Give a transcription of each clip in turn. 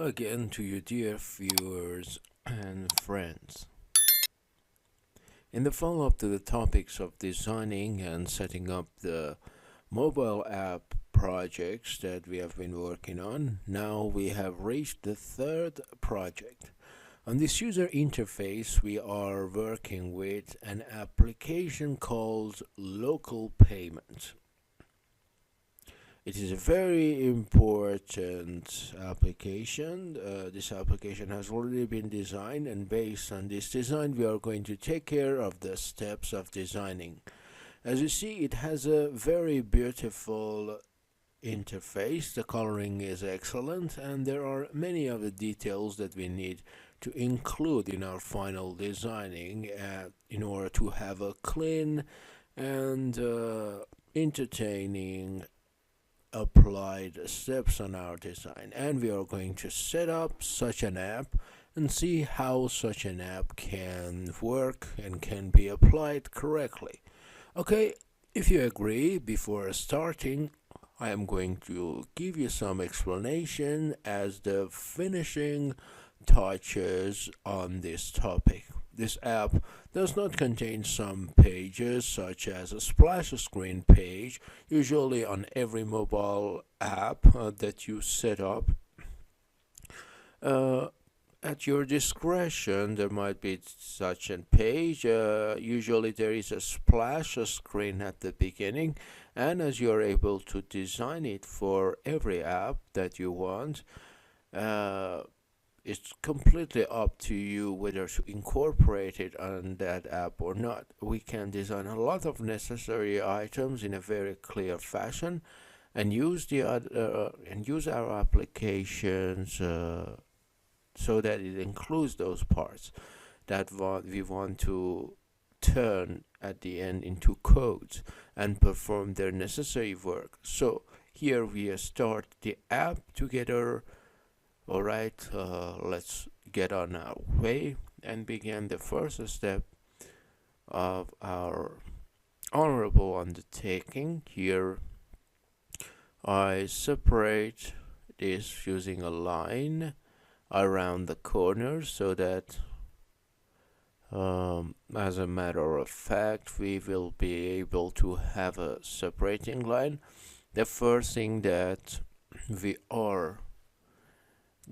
again to you, dear viewers and friends. In the follow-up to the topics of designing and setting up the mobile app projects that we have been working on, now we have reached the third project. On this user interface, we are working with an application called Local Payment. It is a very important application. This application has already been designed, and based on this design, we are going to take care of the steps of designing. As you see, it has a very beautiful interface. The coloring is excellent, and there are many of the details that we need to include in our final designing in order to have a clean and entertaining applied steps on our design. And we are going to set up such an app and see how such an app can work and can be applied correctly. Okay, if you agree, before starting, I am going to give you some explanation as the finishing touches on this topic. This app does not contain some pages such as a splash screen page, usually on every mobile app that you set up. At your discretion, there might be such a page. Usually there is a splash screen at the beginning, and as you're able to design it for every app that you want, it's completely up to you whether to incorporate it on that app or not. We can design a lot of necessary items in a very clear fashion and use our applications so that it includes those parts that we want to turn at the end into codes and perform their necessary work. So here we start the app together. Alright, let's get on our way and begin the first step of our honorable undertaking. Here I separate this using a line around the corners so that as a matter of fact we will be able to have a separating line. The first thing that we are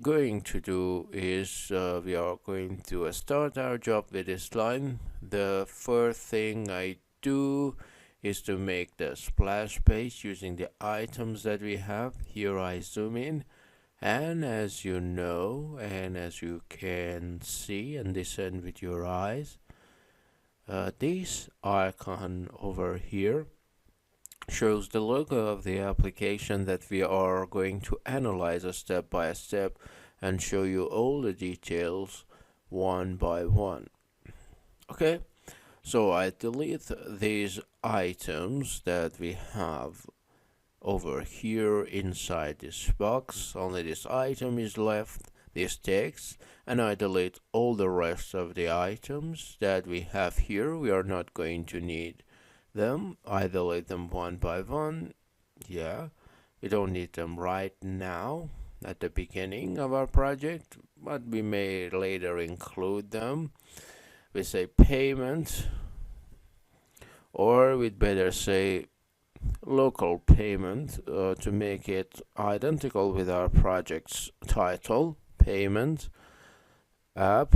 going to do is we are going to start our job with this line. The first thing I do is to make the splash page using the items that we have. Here I zoom in, and as you know and as you can see and discern with your eyes, this icon over here shows the logo of the application that we are going to analyze step by step and show you all the details one by one. Okay, so I delete these items that we have over here inside this box. Only this item is left, this text, and I delete all the rest of the items that we have here. We are not going to need them. I delete them one by one. Yeah, we don't need them right now at the beginning of our project, but we may later include them. We say payment, or we'd better say local payment to make it identical with our project's title, payment app.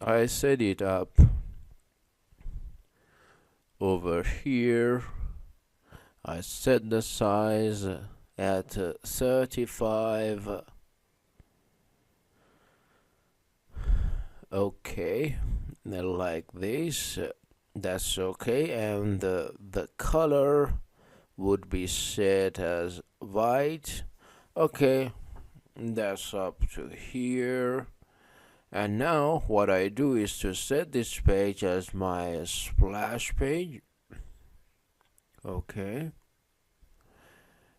I set it up over here. I set the size at 35. Okay, like this. That's okay, and the color would be set as white. Okay, that's up to here. And now what I do is to set this page as my splash page. Okay.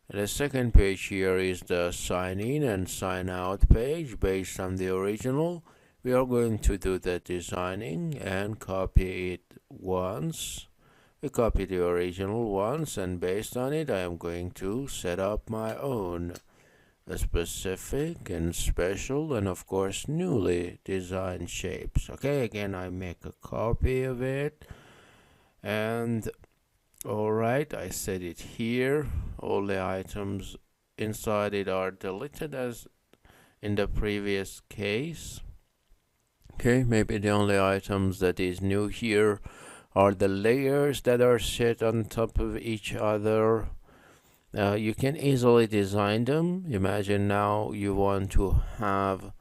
And the second page here is the sign in and sign out page based on the original. We are going to do the designing and copy it once. We copy the original once, and based on it I am going to set up my own specific and special, and of course newly designed shapes. Okay, again I make a copy of it, and alright, I set it here. All the items inside it are deleted as in the previous case. Okay, maybe the only items that is new here are the layers that are set on top of each other. You can easily design them. Imagine now you want to have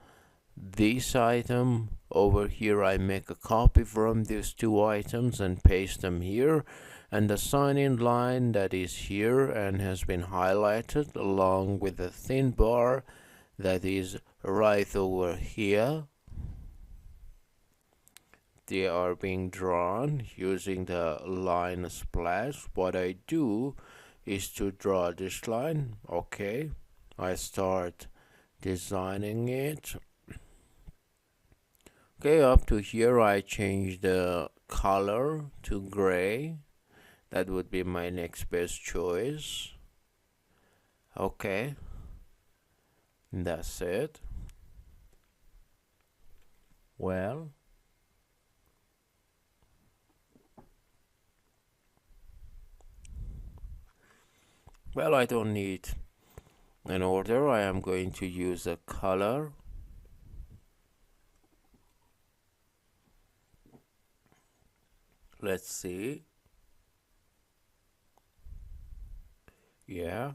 this item over here. I make a copy from these two items and paste them here, and the sign-in line that is here and has been highlighted along with the thin bar that is right over here, they are being drawn using the line splash. What I do is to draw this line. Okay, I start designing it. Okay, up to here I change the color to gray. That would be my next best choice. Okay, that's it. Well, I don't need an order. I am going to use a color. Let's see. Yeah.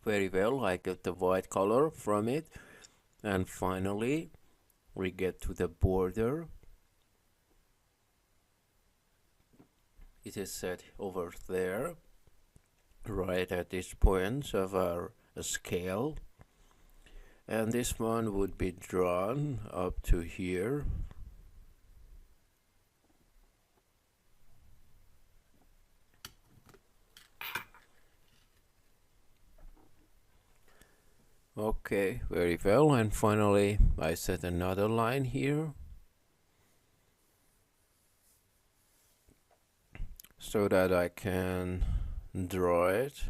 Very well, I get the white color from it. And finally, we get to the border. It is set over there, right at this point of our scale. And this one would be drawn up to here. Okay, very well. And finally, I set another line here, so that I can draw it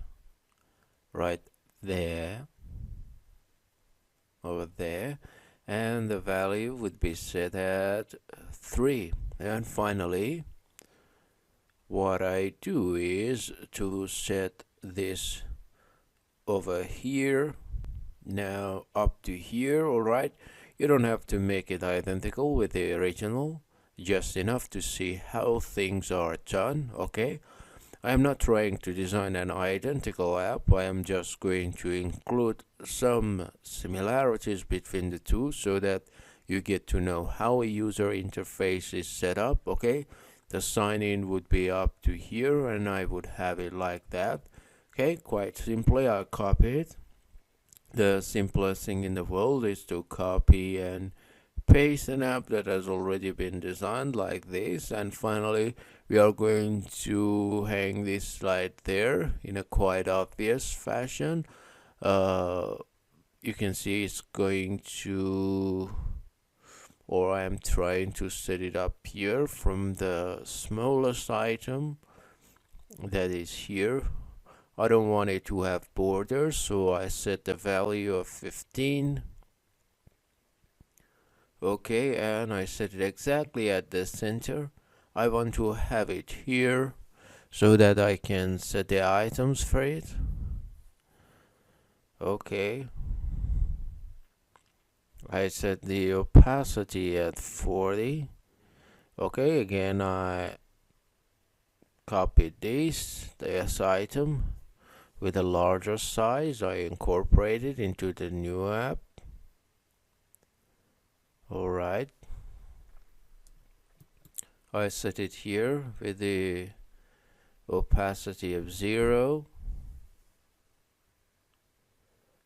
right there, over there, and the value would be set at 3. And finally, what I do is to set this over here, now up to here. Alright, you don't have to make it identical with the original, just enough to see how things are done. Okay, I am not trying to design an identical app. I am just going to include some similarities between the two so that you get to know how a user interface is set up. Okay, the sign-in would be up to here, and I would have it like that. Okay, quite simply, I copy it. The simplest thing in the world is to copy and paste an app that has already been designed like this. And finally, we are going to hang this slide there in a quite obvious fashion. You can see it's going to, or I'm trying to set it up here from the smallest item that is here. I don't want it to have borders, so I set the value of 15. Okay, and I set it exactly at the center. I want to have it here so that I can set the items for it. Okay, I set the opacity at 40. Okay, again I copied this item with a larger size. I incorporate it into the new app. Alright, I set it here with the opacity of 0.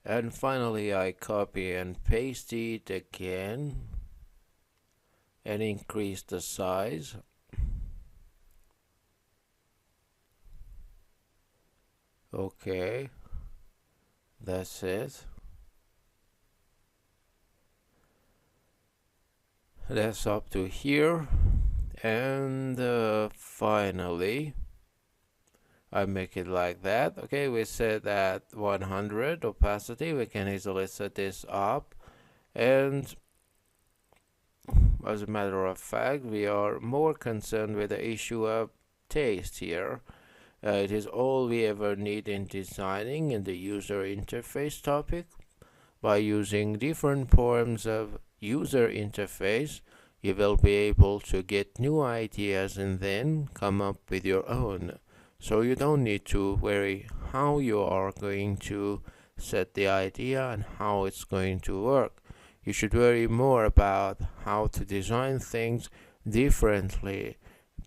And finally I copy and paste it again and increase the size. Okay, that's it. That's up to here. And finally, I make it like that. Okay, we set at 100 opacity. We can easily set this up, and as a matter of fact, we are more concerned with the issue of taste here. It is all we ever need in designing in the user interface topic. By using different forms of user interface, you will be able to get new ideas and then come up with your own. So you don't need to worry how you are going to set the idea and how it's going to work. You should worry more about how to design things differently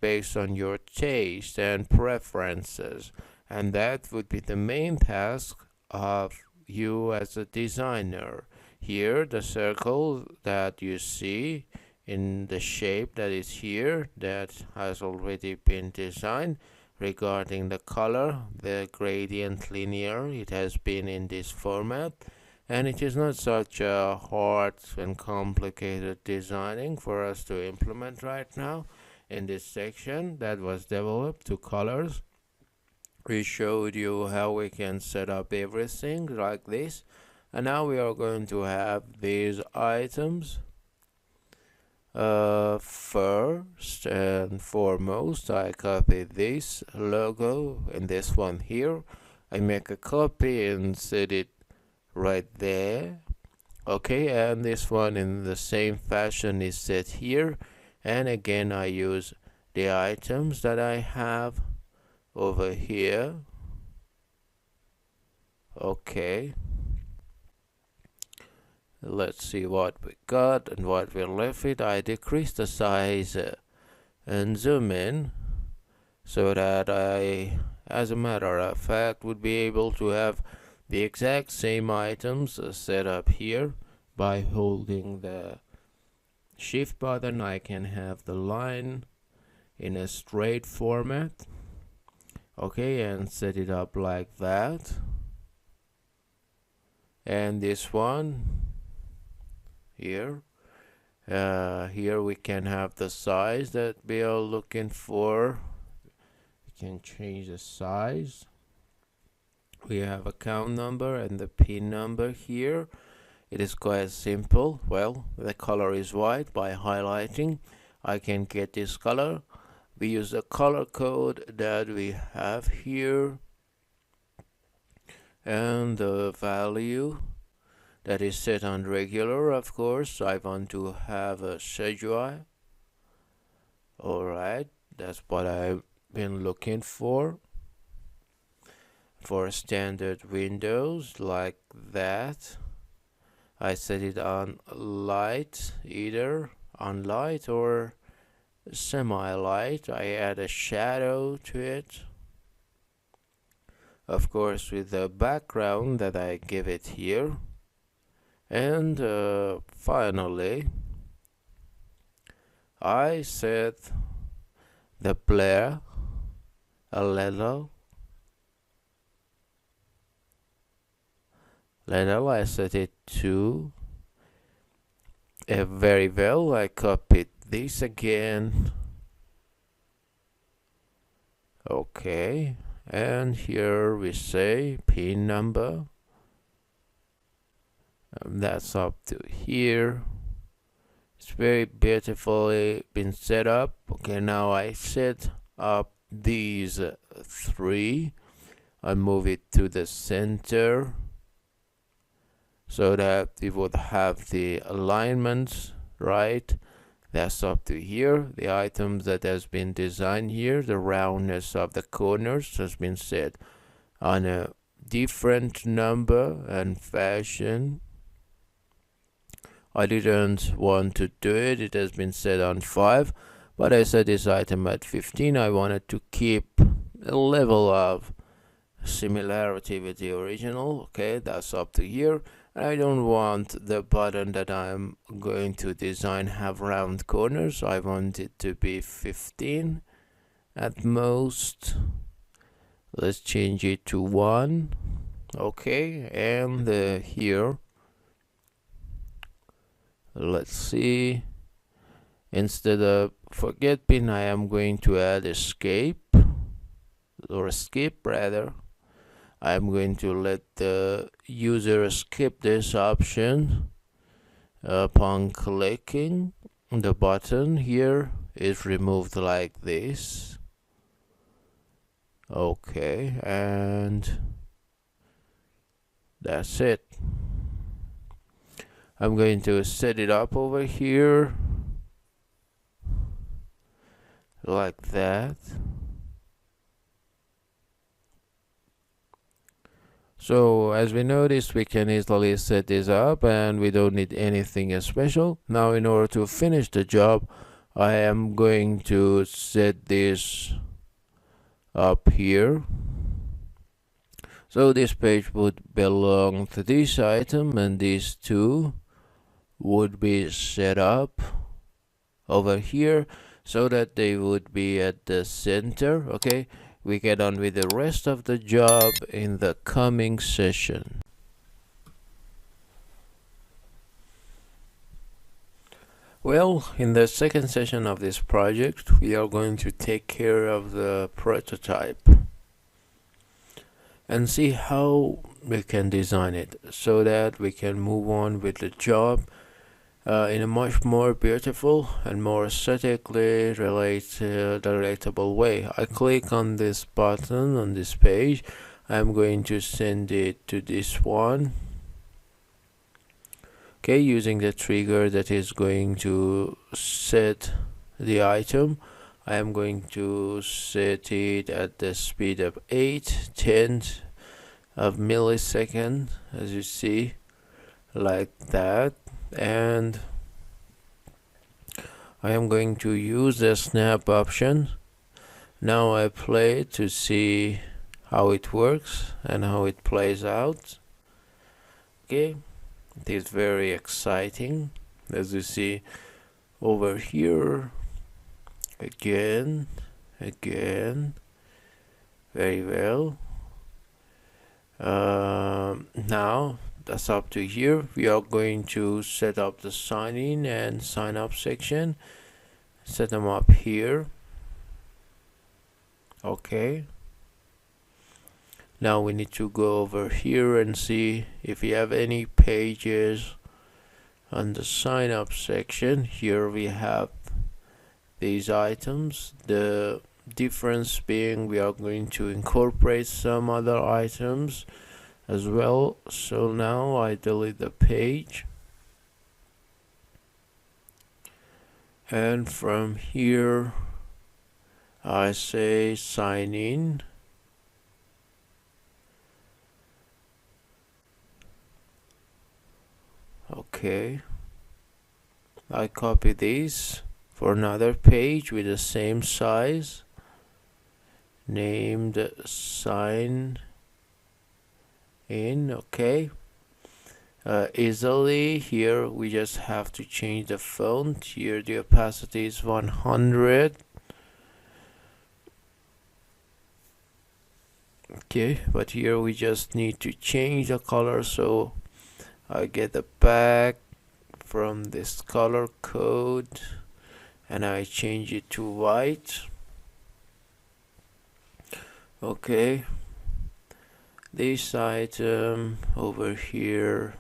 based on your taste and preferences. And that would be the main task of you as a designer. Here, the circle that you see in the shape that is here, that has already been designed. Regarding the color, the gradient linear, it has been in this format, and it is not such a hard and complicated designing for us to implement right now. In this section that was developed to colors, we showed you how we can set up everything like this, and now we are going to have these items. First and foremost, I copy this logo and this one here. I make a copy and set it right there. Okay, and this one in the same fashion is set here. And again, I use the items that I have over here. Okay. Let's see what we got and what we left with. I decrease the size and zoom in so that I, as a matter of fact, would be able to have the exact same items set up here. By holding the shift button, I can have the line in a straight format. Okay, and set it up like that. And this one here, here we can have the size that we are looking for. We can change the size. We have account number and the pin number here. It is quite simple. Well, the color is white. By highlighting, I can get this color. We use the color code that we have here, and the value that is set on regular. Of course, I want to have a schedule. Alright, that's what I've been looking for. For standard windows like that, I set it on light, either on light or semi-light. I add a shadow to it, of course, with the background that I give it here. And finally, I set the blur a little. I set it to very well. I copied this again. Okay, and here we say pin number. That's up to here. It's very beautifully been set up. Okay, now I set up these three. I move it to the center so that we would have the alignments right. That's up to here. The items that has been designed here, the roundness of the corners has been set on a different number and fashion. I didn't want to do it. It has been set on 5, but I set this item at 15. I wanted to keep a level of similarity with the original. Okay, that's up to here. I don't want the button that I'm going to design have round corners. I want it to be 15 at most. Let's change it to 1. Okay, and here, let's see, instead of forget pin, I am going to add escape or skip rather. I'm going to let the user skip this option upon clicking the button. Here is removed like this. Okay, and that's it. I'm going to set it up over here like that. So as we noticed, we can easily set this up and we don't need anything special. Now in order to finish the job, I am going to set this up here. So this page would belong to this item, and these two would be set up over here so that they would be at the center. Okay, we get on with the rest of the job in the coming session. Well, in the second session of this project, we are going to take care of the prototype and see how we can design it so that we can move on with the job in a much more beautiful and more aesthetically relatable way. I click on this button on this page. I'm going to send it to this one. Okay, using the trigger that is going to set the item, I am going to set it at the speed of 8/10 of millisecond, as you see, like that. And I am going to use the snap option. Now I play it to see how it works and how it plays out. Okay, it is very exciting, as you see over here. Again, very well. Now that's up to here. We are going to set up the sign in and sign up section. Set them up here. Okay. Now we need to go over here and see if we have any pages on the sign up section. Here we have these items. The difference being we are going to incorporate some other items as well. So now I delete the page, and from here I say sign in. Okay, I copy this for another page with the same size, named sign in. Okay, easily here we just have to change the font. Here the opacity is 100. Okay, but here we just need to change the color, so I get the back from this color code and I change it to white. Okay, this item over here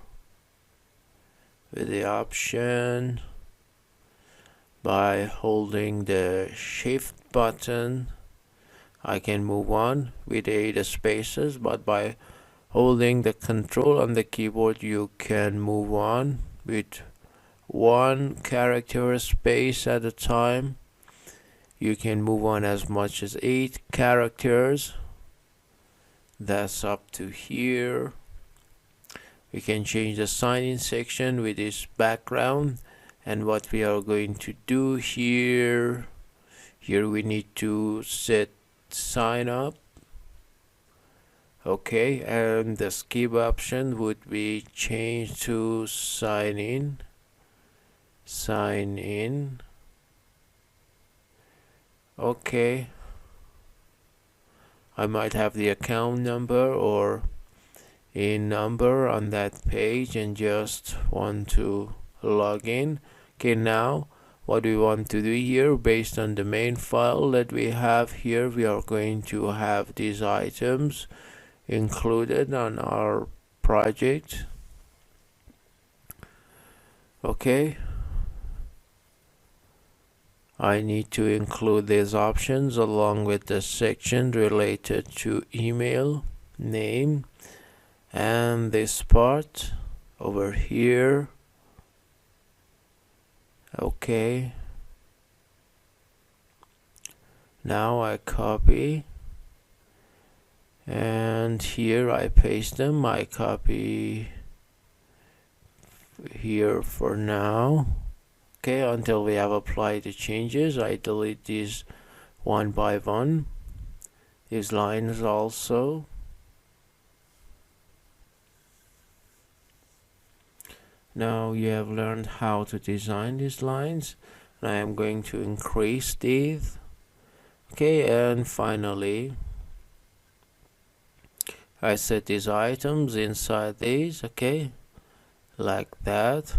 with the option, by holding the shift button I can move on with the spaces, but by holding the control on the keyboard you can move on with one character space at a time. You can move on as much as 8 characters. That's up to here. We can change the sign-in section with this background, and what we are going to do here we need to set sign up. Okay, and the skip option would be changed to sign in. Okay, I might have the account number or a number on that page and just want to log in. Okay, now what we want to do here. Based on the main file that we have here, we are going to have these items included on our project. Okay, I need to include these options along with the section related to email, name, and this part over here. Okay, now I copy, and here I paste them. I copy here for now. Okay, until we have applied the changes, I delete these one by one. These lines also. Now you have learned how to design these lines, and I am going to increase these. Okay, and finally I set these items inside these, okay, like that.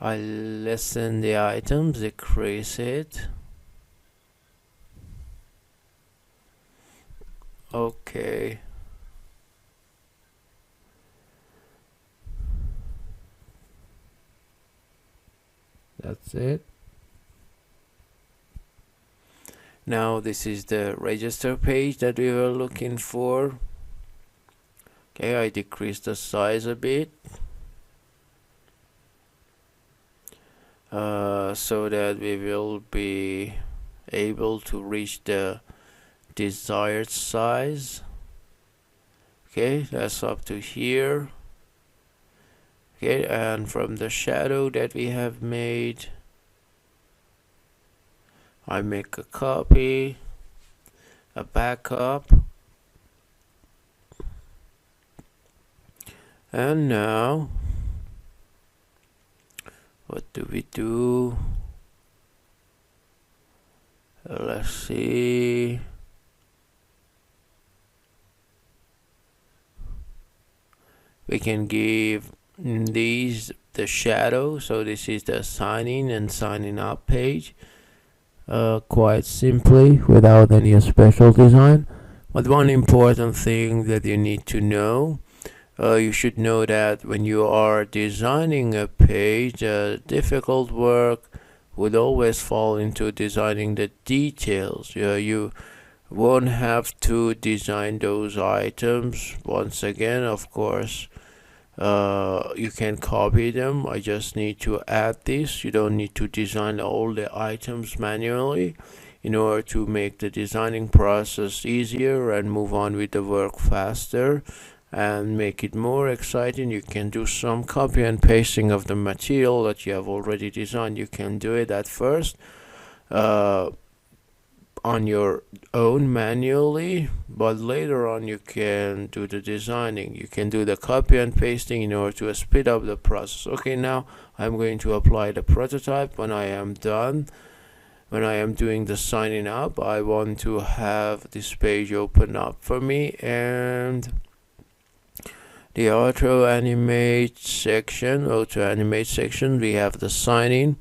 I lessen the items, decrease it. Okay. That's it. Now this is the register page that we were looking for. Okay, I decreased the size a bit so that we will be able to reach the desired size. Okay, that's up to here. Okay, and from the shadow that we have made, I make a copy, a backup, and now what do we do? Let's see. We can give these the shadow, so this is the signing and signing up page, quite simply without any special design. But one important thing that you need to know, you should know that when you are designing a page, difficult work would always fall into designing the details. You won't have to design those items once again, of course. You can copy them. I just need to add this. You don't need to design all the items manually. In order to make the designing process easier and move on with the work faster and make it more exciting, you can do some copy and pasting of the material that you have already designed. You can do it at first on your own manually, but later on you can do the designing. You can do the copy and pasting in order to speed up the process. Okay, now I'm going to apply the prototype. When I am done, when I am doing the signing up, I want to have this page open up for me, and the auto animate section, we have the signing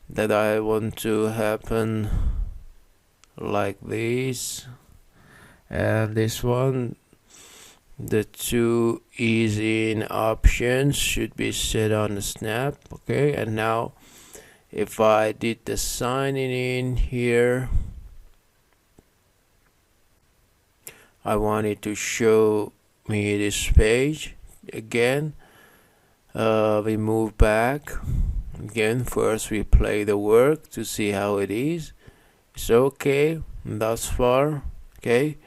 that I want to happen like this, and this one, the two easy in options should be set on the snap. Okay, and now if I did the signing in here, I want it to show me this page again. We move back again. First we play the work to see how it is. It's okay thus far. Okay,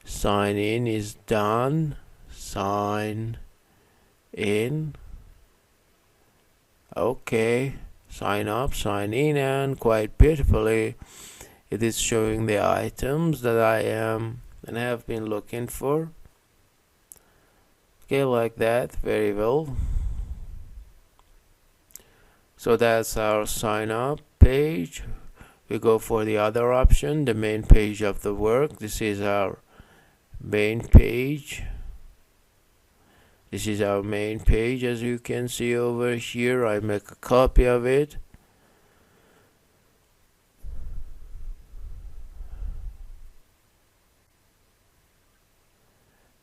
sign in is done. Sign in. Okay, sign up, sign in, and quite beautifully it is showing the items that I am and have been looking for. Okay, like that, very well. So that's our sign up page. We go for the other option, the main page of the work. This is our main page. This is our main page, as you can see over here. I make a copy of it.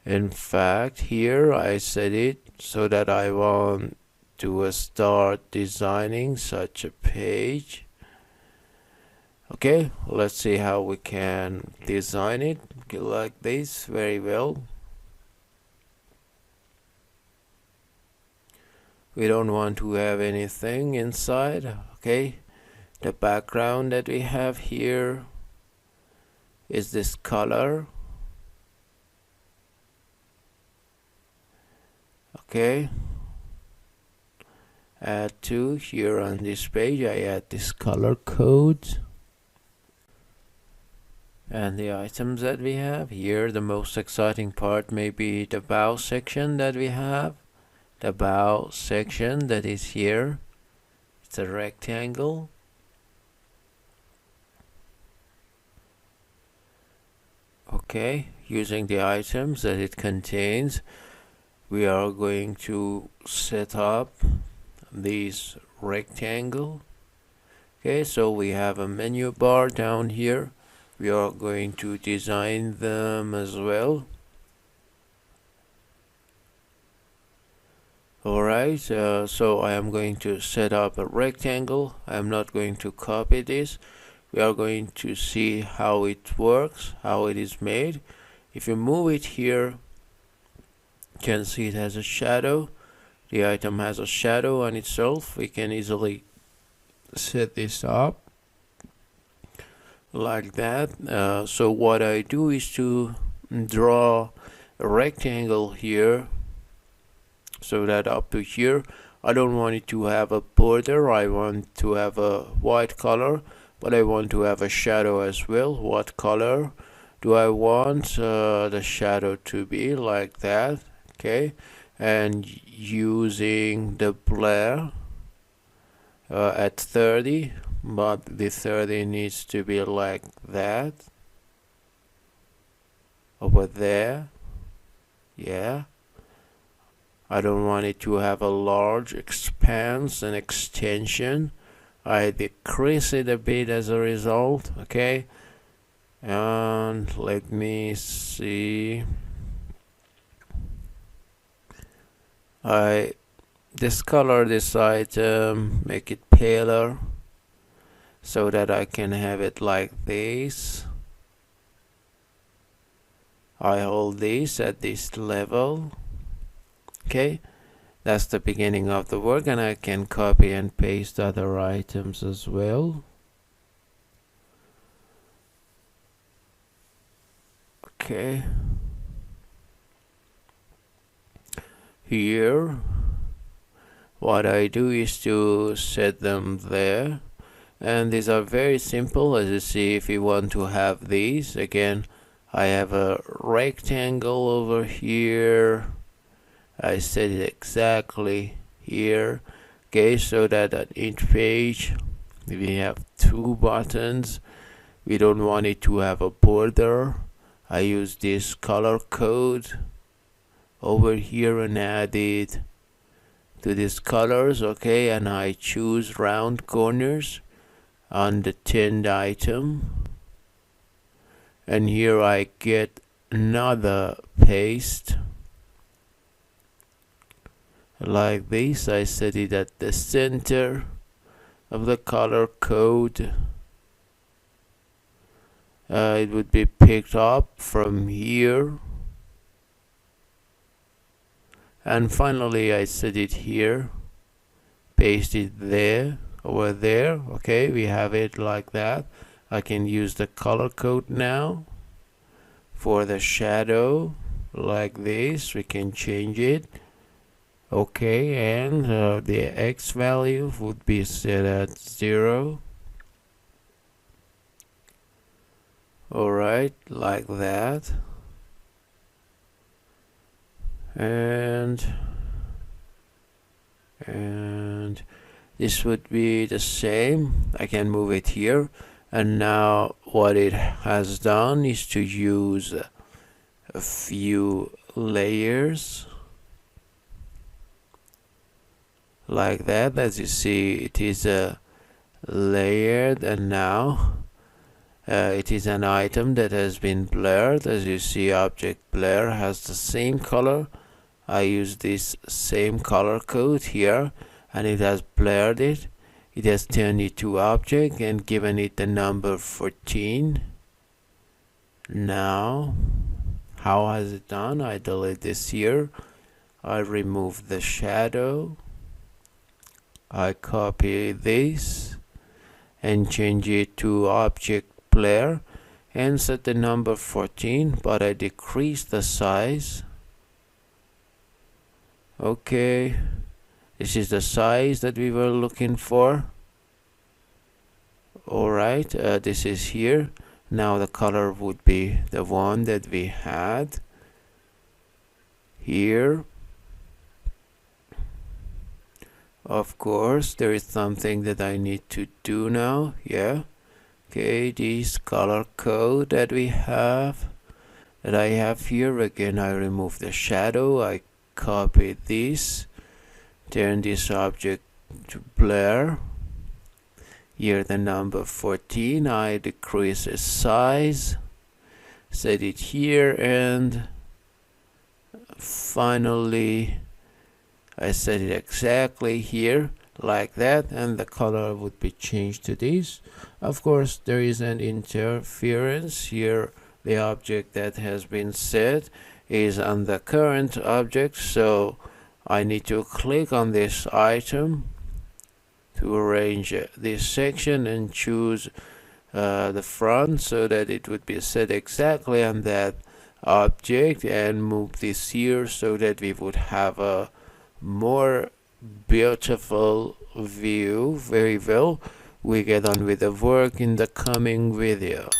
In fact, here I set it so that I want to start designing such a page. Okay, let's see how we can design it like this. Very well. We don't want to have anything inside. Okay, the background that we have here is this color. Okay, add to here on this page. I add this color code and the items that we have here. The most exciting part may be the bow section that we have. The bow section that is here, it's a rectangle. Okay, using the items that it contains, we are going to set up this rectangle. Okay, so we have a menu bar down here. We are going to design them as well. Alright, so I am going to set up a rectangle. I am not going to copy this. We are going to see how it works, how it is made. If you move it here, you can see it has a shadow. The item has a shadow on itself. We can easily set this up like that. So what I do is to draw a rectangle here, so that up to here, I don't want it to have a border. I want to have a white color, but I want to have a shadow as well. What color do I want the shadow to be? Like that. Okay, and using the blur at 30, but the 30 needs to be like that over there. Yeah, I don't want it to have a large expanse and extension. I decrease it a bit as a result. Okay, and let me see. I discolor this item, make it paler so that I can have it like this. I hold this at this level. Okay, that's the beginning of the work, and I can copy and paste other items as well. Okay, here what I do is to set them there, and these are very simple. As you see, if you want to have these, again, I have a rectangle over here. I set it exactly here. Okay, so that at each page we have two buttons. We don't want it to have a border. I use this color code over here and add it to these colors. Okay, and I choose round corners on the 10th item, and here I get another paste like this. I set it at the center of the color code. It would be picked up from here, and finally I set it here, paste it there, over there. Okay, we have it like that. I can use the color code now for the shadow like this. We can change it. Okay, and the X value would be set at 0. Alright, like that. And this would be the same. I can move it here, and now what it has done is to use a few layers. like that. As you see, it is layered, and now it is an item that has been blurred. As you see, object blur has the same color. I use this same color code here, and it has blurred it. It has turned it to object and given it the number 14. Now, how has it done? I delete this here. I remove the shadow. I copy this and change it to object blur and set the number 14, but I decrease the size. Okay, this is the size that we were looking for. Alright, this is here. Now the color would be the one that we had here. Of course, there is something that I need to do now. Yeah. Okay, this color code that I have here, again I remove the shadow, I copy this, turn this object to blur. Here the number 14, I decrease its size, set it here, and finally I set it exactly here like that, and the color would be changed to this. Of course, there is an interference here. The object that has been set is on the current object, so I need to click on this item to arrange this section and choose the front so that it would be set exactly on that object, and move this here so that we would have a more beautiful view. Very well, we get on with the work in the coming video.